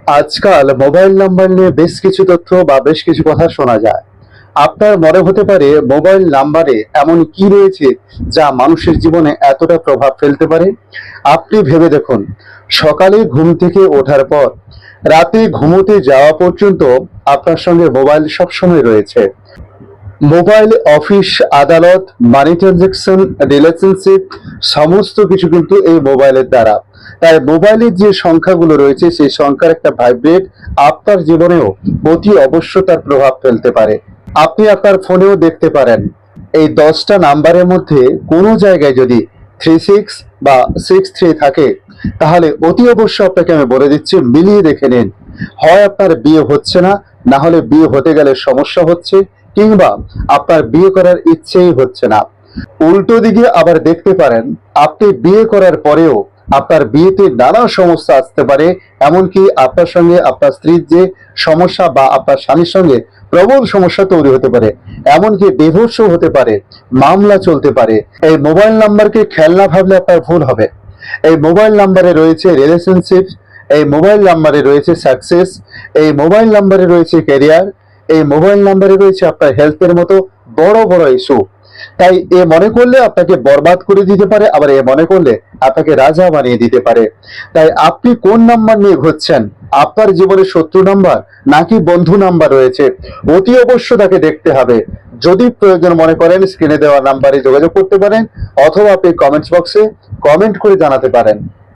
আজকাল mobile number নিয়ে বেশ কিছু তথ্য বা বেশ কিছু কথা শোনা যায়। আপনার মনে হতে পারে মোবাইল নাম্বারে এমন কি রয়েছে যা মানুষের জীবনে এতটা প্রভাব ফেলতে পারে। আপনি ভেবে দেখুন, সকালে ঘুম থেকে ওঠার পর রাতে ঘুমোতে যাওয়া পর্যন্ত আপনার সঙ্গে মোবাইল সবসময় রয়েছে। মোবাইল, অফিস, আদালত, মানি ট্রানজাকশন, রিলেশনশিপ সমস্ত কিছু কিন্তু এই মোবাইলের দ্বারা। তাই মোবাইলের যে সংখ্যাগুলো রয়েছে সেই সংখ্যার একটা ভাইব্রেট আপনার জীবনেও অতি অবশ্য তার প্রভাব ফেলতে পারে। আপনি আপনার ফোনেও দেখতে পারেন, এই 10টা নাম্বারের মধ্যে কোনো জায়গায় যদি 36 বা 63 থাকে, তাহলে অতি অবশ্য আপনাকে আমি বলে দিচ্ছি, মিলিয়ে দেখে নিন। হয় আপনার বিয়ে হচ্ছে না, না হলে বিয়ে হতে গেলে সমস্যা হচ্ছে, কিংবা আপনার বিয়ে করার ইচ্ছেই হচ্ছে না। উল্টো দিকে আবার দেখতে পারেন, আপনি বিয়ে করার পরেও আপনার বিয়েতে নানা সমস্যা আসতে পারে। এমনকি আপনার সঙ্গে আপনার স্ত্রীর যে সমস্যা বা আপনার স্বামীর সঙ্গে প্রবল সমস্যা তৈরি হতে পারে, এমনকি ডিভোর্সও হতে পারে, মামলা চলতে পারে। এই মোবাইল নাম্বারকে খেলনা ভাবলে আপনার ভুল হবে। এই মোবাইল নাম্বারে রয়েছে রিলেশনশিপ, এই মোবাইল নাম্বারে রয়েছে সাকসেস, এই মোবাইল নাম্বারে রয়েছে ক্যারিয়ার, এই মোবাইল নাম্বারে রয়েছে আপনার হেলথের মতো বড় বড় ইস্যু। তাই এ মনে করলে আপনাকে বরবাদ করে দিতে পারে, আবার এ মনে করলে আপনাকে রাজা বানিয়ে দিতে পারে। তাই আপনি কোন নাম্বার নিয়ে ঘুরছেন? আপনার জীবনে শত্রু নাম্বার নাকি বন্ধু নাম্বার রয়েছে? অতি অবশ্য তাকে দেখতে হবে। যদি প্রয়োজন মনে করেন স্ক্রিনে দেওয়া নাম্বারে যোগাযোগ করতে পারেন, অথবা আপনি কমেন্টস বক্সে কমেন্ট করে জানাতে পারেন।